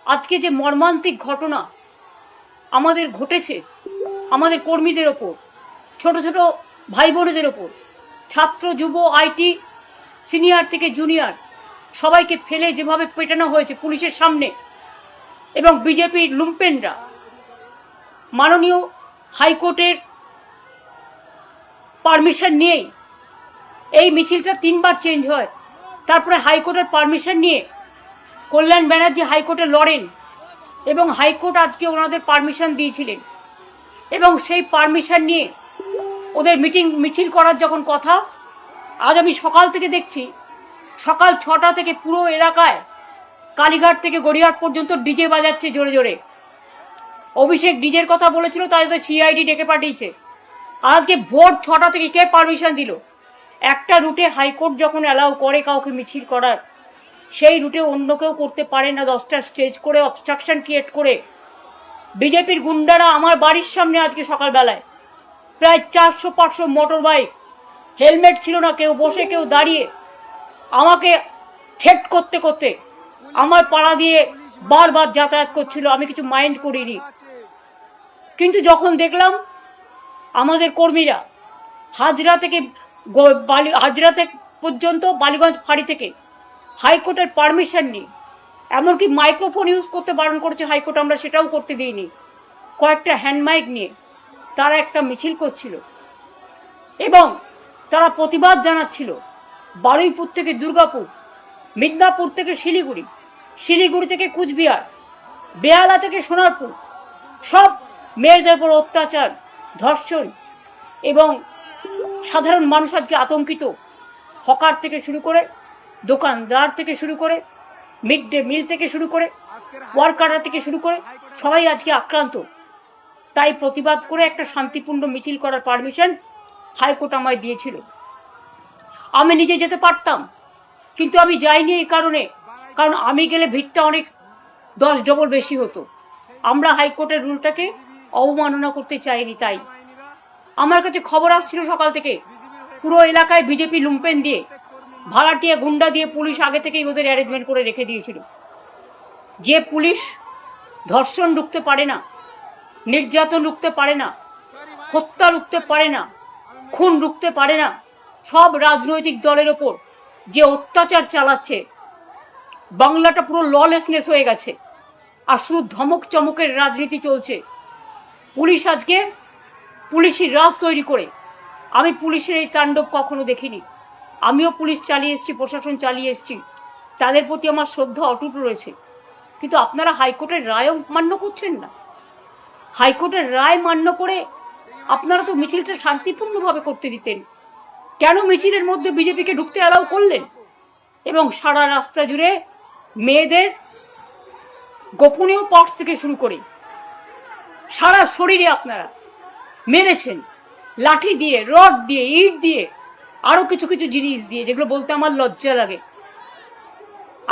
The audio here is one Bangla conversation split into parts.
আজকে যে মর্মান্তিক ঘটনা আমাদের ঘটেছে, আমাদের কর্মীদের ওপর, ছোট ছোট ভাই বোনেদের ওপর, ছাত্র যুব আইটি সিনিয়র থেকে জুনিয়র সবাইকে ফেলে যেভাবে পেটানো হয়েছে পুলিশের সামনে, এবং বিজেপির লুম্পেনরা মাননীয় হাইকোর্টের পারমিশন নিয়েই এই মিছিলটা 3 বার চেঞ্জ হয়। তারপরে হাইকোর্টের পারমিশন নিয়ে কল্যাণ ব্যানার্জি হাইকোর্টে লড়েন এবং হাইকোর্ট আজকে ওনাদের পারমিশন দিয়েছিলেন, এবং সেই পারমিশন নিয়ে ওদের মিছিল করার যখন কথা, আজ আমি সকাল থেকে দেখছি সকাল 6টা থেকে পুরো এলাকায় কালীঘাট থেকে গড়িয়াহাট পর্যন্ত ডিজে বাজাচ্ছে জোরে জোরে। অভিষেক ডিজের কথা বলেছিল, তাই তো সিআইডি ডেকে পাঠিয়েছে। আজকে ভোর 6টা থেকে কে পারমিশন দিল? একটা রুটে হাইকোর্ট যখন অ্যালাউ করে কাউকে মিছিল করার, সেই রুটে অন্য কেউ করতে পারে না। 10টা স্টেজ করে অবস্ট্রাকশন ক্রিয়েট করে বিজেপির গুন্ডারা আমার বাড়ির সামনে আজকে সকালবেলায় প্রায় 400-500 মোটর বাইক, হেলমেট ছিল না, কেউ বসে কেউ দাঁড়িয়ে, আমাকে থ্রেট করতে করতে আমার পাড়া দিয়ে বারবার যাতায়াত করছিল। আমি কিছু মাইন্ড করিনি, কিন্তু যখন দেখলাম আমাদের কর্মীরা হাজরা থেকে পর্যন্ত বালিগঞ্জ ফাঁড়ি থেকে হাইকোর্টের পারমিশন নিয়ে, এমনকি মাইক্রোফোন ইউজ করতে বারণ করেছে হাইকোর্ট, আমরা সেটাও করতে দিইনি, কয়েকটা হ্যান্ড মাইক নিয়ে তারা একটা মিছিল করছিল এবং তারা প্রতিবাদ জানাচ্ছিল। বারুইপুর থেকে দুর্গাপুর, মিদনাপুর থেকে শিলিগুড়ি, শিলিগুড়ি থেকে কুচবিহার, বেহালা থেকে সোনারপুর, সব মেয়েদের উপর অত্যাচার, ধর্ষণ, এবং সাধারণ মানুষ আজকে আতঙ্কিত। হকার থেকে শুরু করে, দোকানদার থেকে শুরু করে, মিড ডে মিল থেকে শুরু করে, ওয়ার্কাররা থেকে শুরু করে সবাই আজকে আক্রান্ত। তাই প্রতিবাদ করে একটা শান্তিপূর্ণ মিছিল করার পারমিশন হাইকোর্ট আমায় দিয়েছিল। আমি নিজে যেতে পারতাম, কিন্তু আমি যাইনি এই কারণে, কারণ আমি গেলে ভিড়টা অনেক 10 ডবল বেশি হতো। আমরা হাইকোর্টের রুলটাকে অবমাননা করতে চাইনি। তাই আমার কাছে খবর আসছিল সকাল থেকে পুরো এলাকায় বিজেপি লুম্পেন দিয়ে, ভাড়াটিয়া গুন্ডা দিয়ে পুলিশ আগে থেকেই ওদের অ্যারেঞ্জমেন্ট করে রেখে দিয়েছিল। যে পুলিশ ধর্ষণ রুখতে পারে না, নির্যাতন রুখতে পারে না, হত্যা রুখতে পারে না, খুন রুখতে পারে না, সব রাজনৈতিক দলের ওপর যে অত্যাচার চালাচ্ছে, বাংলাটা পুরো ললেসনেস হয়ে গেছে আর শুধু ধমক চমকের রাজনীতি চলছে। পুলিশ আজকে পুলিশি রাজ তৈরি করে, আমি পুলিশের এই তাণ্ডব কখনো দেখিনি। আমিও পুলিশ চালিয়ে এসেছি, প্রশাসন চালিয়ে এসেছি, তাদের প্রতি আমার শ্রদ্ধা অটুট রয়েছে। কিন্তু আপনারা হাইকোর্টের রায়ও মান্য করছেন না। হাইকোর্টের রায় মান্য করে আপনারা তো মিছিলটা শান্তিপূর্ণভাবে করতে দিতেন, কেন মিছিলের মধ্যে বিজেপিকে ঢুকতে অ্যালাউ করলেন? এবং সারা রাস্তা জুড়ে মেয়েদের গোপনীয় পার্টস থেকে শুরু করে সারা শরীরে আপনারা মেরেছেন, লাঠি দিয়ে, রড দিয়ে, ইট দিয়ে, আরো কিছু কিছু জিনিস দিয়ে, যেগুলো বলতে আমার লজ্জা লাগে।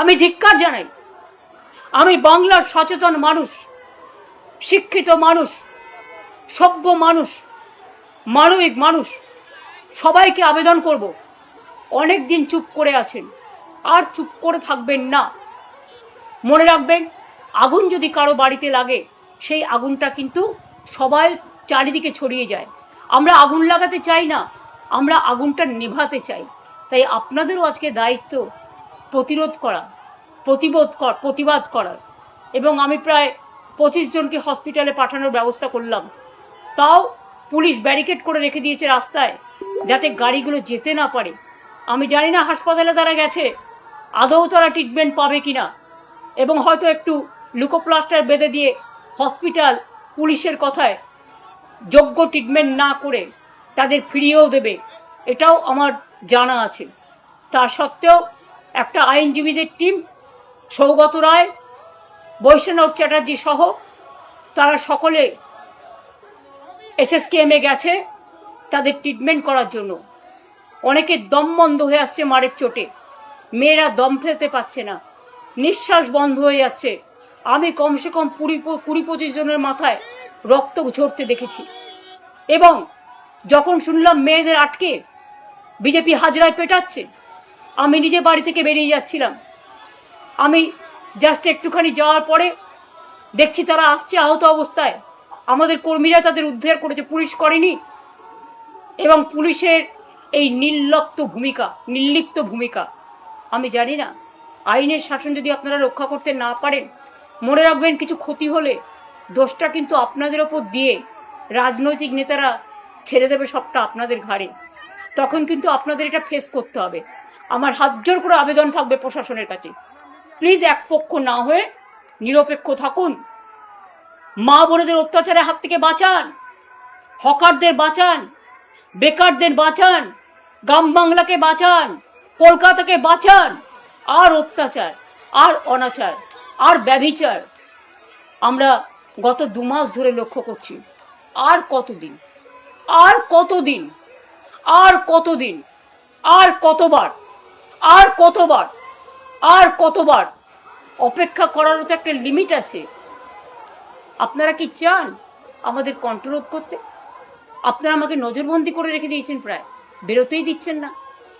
আমি ধিক্কার জানাই। আমি বাংলার সচেতন মানুষ, শিক্ষিত মানুষ, সভ্য মানুষ, মানবিক মানুষ, সবাইকে আবেদন করব, অনেক দিন চুপ করে আছেন, আর চুপ করে থাকবেন না। মনে রাখবেন, আগুন যদি কারো বাড়িতে লাগে, সেই আগুনটা কিন্তু সবাই চারিদিকে ছড়িয়ে যায়। আমরা আগুন লাগাতে চাই না, আমরা আগুনটা নেভাতে চাই। তাই আপনাদেরও আজকে দায়িত্ব প্রতিরোধ করা, প্রতিবাদ করার। এবং আমি প্রায় 25 জনকে হসপিটালে পাঠানোর ব্যবস্থা করলাম। তাও পুলিশ ব্যারিকেড করে রেখে দিয়েছে রাস্তায়, যাতে গাড়িগুলো যেতে না পারে। আমি জানি না হাসপাতালে তারা গেছে, আদৌ তারা ট্রিটমেন্ট পাবে কিনা, এবং হয়তো একটু লুকোপ্লাস্টার বেঁধে দিয়ে হসপিটাল পুলিশের কথায় যোগ্য ট্রিটমেন্ট না করে তাদের ফিরিয়েও দেবে, এটাও আমার জানা আছে। তা সত্ত্বেও একটা আইনজীবীদের টিম, সৌগত রায়, বৈষ্ণব চ্যাটার্জি সহ তারা সকলে SSKM-এ গেছে তাদের ট্রিটমেন্ট করার জন্য। অনেকে দম বন্ধ হয়ে আসছে মারের চোটে, মেয়েরা দম ফেলতে পারছে না, নিঃশ্বাস বন্ধ হয়ে যাচ্ছে। আমি কমসে কম 20-25 জনের মাথায় রক্ত ঝরতে দেখেছি। এবং যখন শুনলাম মেয়েদের আটকে বিজেপি হাজরায় পেটাচ্ছে, আমি নিজে বাড়ি থেকে বেরিয়ে যাচ্ছিলাম। আমি জাস্ট একটুখানি যাওয়ার পরে দেখছি তারা আসছে আহত অবস্থায়, আমাদের কর্মীরা তাদের উদ্ধার করেছে, পুলিশ করেনি। এবং পুলিশের এই নির্লিপ্ত ভূমিকা, আমি জানি না আইনের শাসন যদি আপনারা রক্ষা করতে না পারেন, মনে রাখবেন কিছু ক্ষতি হলে দোষটা কিন্তু আপনাদের ওপর দিয়ে রাজনৈতিক নেতারা ছেড়ে দেবে সবটা আপনাদের ঘাড়ে। তখন কিন্তু আপনাদের এটা ফেস করতে হবে। আমার হাত জোর করে আবেদন থাকবে প্রশাসনের কাছে, প্লিজ একপক্ষ না হয়ে নিরপেক্ষ থাকুন। মা বোনেদের অত্যাচারের হাত থেকে বাঁচান, হকারদের বাঁচান, বেকারদের বাঁচান, গ্রাম বাংলাকে বাঁচান, কলকাতাকে বাঁচান। আর অত্যাচার, আর অনাচার, আর ব্যভিচার আমরা গত 2 মাস ধরে লক্ষ্য করছি। আর কতদিন, আর কতদিন, আর কতদিন, আর কতবার, আর কতবার, আর কতবার অপেক্ষা করারও তো একটা লিমিট আছে। আপনারা কি চান আমাদের কন্ট্রোল করতে? আপনারা আমাকে নজরবন্দি করে রেখে দিয়েছেন, প্রায় বেরোতেই দিচ্ছেন না,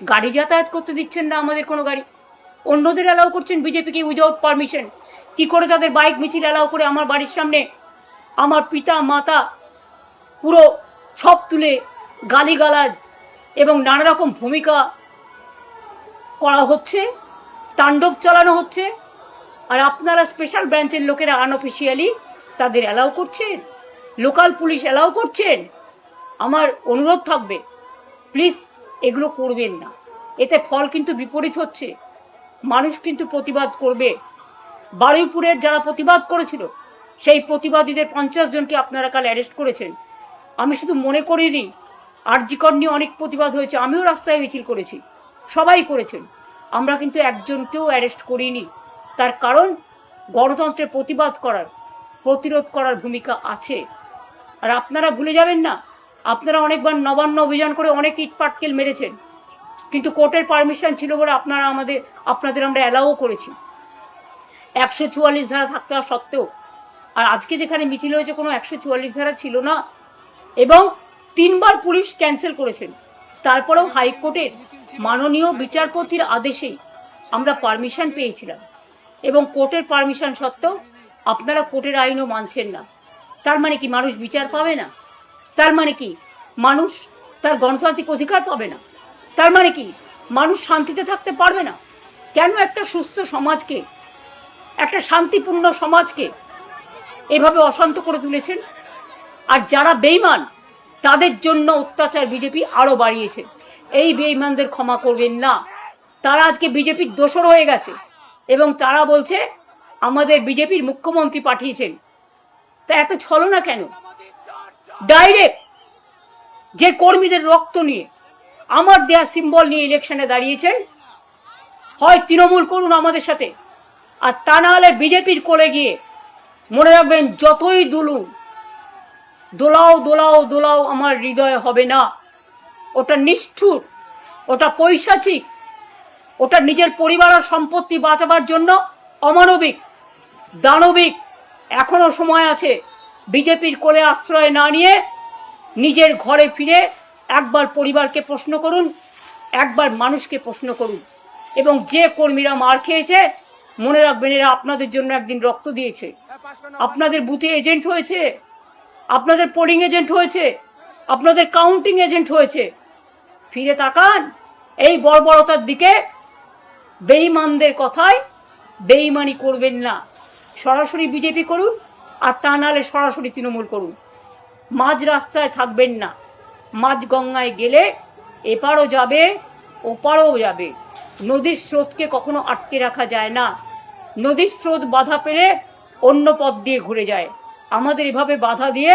গাড়ি যাতায়াত করতে দিচ্ছেন না, আমাদের কোনো গাড়ি। অন্যদের অ্যালাউ করছেন বিজেপিকে উইদাউট পারমিশন। কি করে তাদের বাইক মিছিল অ্যালাউ করে আমার বাড়ির সামনে আমার পিতা মাতা পুরো সব তুলে গালিগালাজ এবং নানা রকম ভূমিকা করা হচ্ছে, তাণ্ডব চালানো হচ্ছে। আর আপনারা স্পেশাল ব্রাঞ্চের লোকেরা আনঅফিসিয়ালি তাদের অ্যালাউ করছেন, লোকাল পুলিশ অ্যালাউ করছেন। আমার অনুরোধ থাকবে, প্লিজ এগুলো করবেন না। এতে ফল কিন্তু বিপরীত হচ্ছে। মানুষ কিন্তু প্রতিবাদ করবে। বারুইপুরের যারা প্রতিবাদ করেছিল সেই প্রতিবাদীদের 50 জনকে আপনারা কাল অ্যারেস্ট করেছেন। আমি শুধু মনে করিয়ে দিই, আরজি কর নিয়ে অনেক প্রতিবাদ হয়েছে, আমিও রাস্তায় মিছিল করেছি, সবাই করেছেন। আমরা কিন্তু একজনকেও অ্যারেস্ট করিনি। তার কারণ গণতন্ত্রের প্রতিবাদ করার, প্রতিরোধ করার ভূমিকা আছে। আর আপনারা ভুলে যাবেন না, আপনারা অনেকবার নবান্ন অভিযান করে অনেক ইট পাটকেল মেরেছেন, কিন্তু কোর্টের পারমিশন ছিল বলে আপনাদের আমরা অ্যালাউও করেছি 144 ধারা থাকা সত্ত্বেও। আর আজকে যেখানে মিছিল হয়েছে কোনো 144 ধারা ছিল না, এবং 3 বার পুলিশ ক্যান্সেল করেছেন। তারপরেও হাইকোর্টের মাননীয় বিচারপতির আদেশেই আমরা পারমিশন পেয়েছিলাম, এবং কোর্টের পারমিশন সত্ত্বেও আপনারা কোর্টের আইনও মানছেন না। তার মানে কি মানুষ বিচার পাবে না? তার মানে কি মানুষ তার গণতান্ত্রিক অধিকার পাবে না? তার মানে কি মানুষ শান্তিতে থাকতে পারবে না? কেন একটা সুস্থ সমাজকে, একটা শান্তিপূর্ণ সমাজকে এভাবে অশান্ত করে তুলেছেন? আর যারা বেঈমান তাদের জন্য অত্যাচার বিজেপি আরো বাড়িয়েছে। এই বেঈমানদের ক্ষমা করবেন না। তারা আজকে বিজেপির দোসর হয়ে গেছে এবং তারা বলছে আমাদের বিজেপির মুখ্যমন্ত্রী পাঠিয়েছেন। তা এত ছলনা কেন? ডাইরেক্ট যে কর্মীদের রক্ত নিয়ে, আমার দেয়া সিম্বল নিয়ে ইলেকশনে দাঁড়িয়েছেন, হয় তৃণমূল করুন আমাদের সাথে, আর তা না হলে বিজেপির কোলে গিয়ে মনে রাখবেন যতই দুলুন, দোলাও দোলাও দোলাও আমার হৃদয় হবে না। ওটা নিষ্ঠুর, ওটা পৈশাচিক, ওটা নিজের পরিবার আর সম্পত্তি বাঁচাবার জন্য অমানবিক, দানবিক। এখনো সময় আছে। বিজেপির কোলে আশ্রয় না নিয়ে নিজের ঘরে ফিরে একবার পরিবারকে প্রশ্ন করুন, একবার মানুষকে প্রশ্ন করুন। এবং যে কর্মীরা মার খেয়েছে মনে রাখবেন এরা আপনাদের জন্য একদিন রক্ত দিয়েছে, আপনাদের বুথে এজেন্ট হয়েছে, আপনাদের পোলিং এজেন্ট হয়েছে, আপনাদের কাউন্টিং এজেন্ট হয়েছে। ফিরে তাকান এই বর্বরতার দিকে। বেঈমানদের কথায় বেঈমানি করবেন না। সরাসরি বিজেপি করুন, আর তা নাহলে সরাসরি তৃণমূল করুন। মাঝ রাস্তায় থাকবেন না। মাঝ গঙ্গায় গেলে এপারও যাবে ওপারও যাবে। নদীর স্রোতকে কখনো আটকে রাখা যায় না। নদীর স্রোত বাধা পেলে অন্য পথ দিয়ে ঘুরে যায়। আমাদের এভাবে বাধা দিয়ে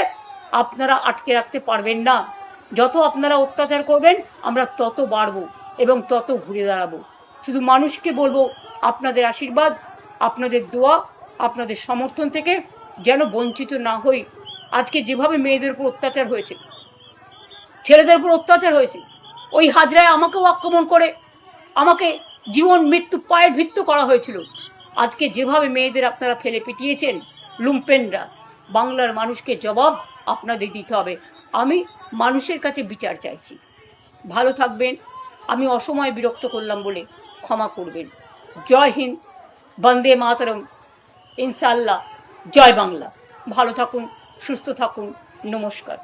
আপনারা আটকে রাখতে পারবেন না। যত আপনারা অত্যাচার করবেন আমরা তত বাড়বো এবং তত ঘুরে দাঁড়াবো। শুধু মানুষকে বলবো আপনাদের আশীর্বাদ, আপনাদের দোয়া, আপনাদের সমর্থন থেকে যেন বঞ্চিত না হই। আজকে যেভাবে মেয়েদের উপর অত্যাচার হয়েছে, ছেলেদের উপর অত্যাচার হয়েছে, ওই হাজরায় আমাকেও আক্রমণ করে আমাকে জীবন মৃত্যু পায়ের ভিত্তি করা হয়েছিল। আজকে যেভাবে মেয়েদের আপনারা ফেলে পিটিয়েছেন লুম্পেনরা, বাংলার মানুষকে জবাব আপনাদের দিতে হবে। আমি মানুষের কাছে বিচার চাইছি। ভালো থাকবেন। আমি অসময়ে বিরক্ত করলাম বলে ক্ষমা করবেন। জয় হিন্দ, বন্দে মাতরম, ইনশাআল্লাহ। জয় বাংলা। ভালো থাকুন, সুস্থ থাকুন, নমস্কার।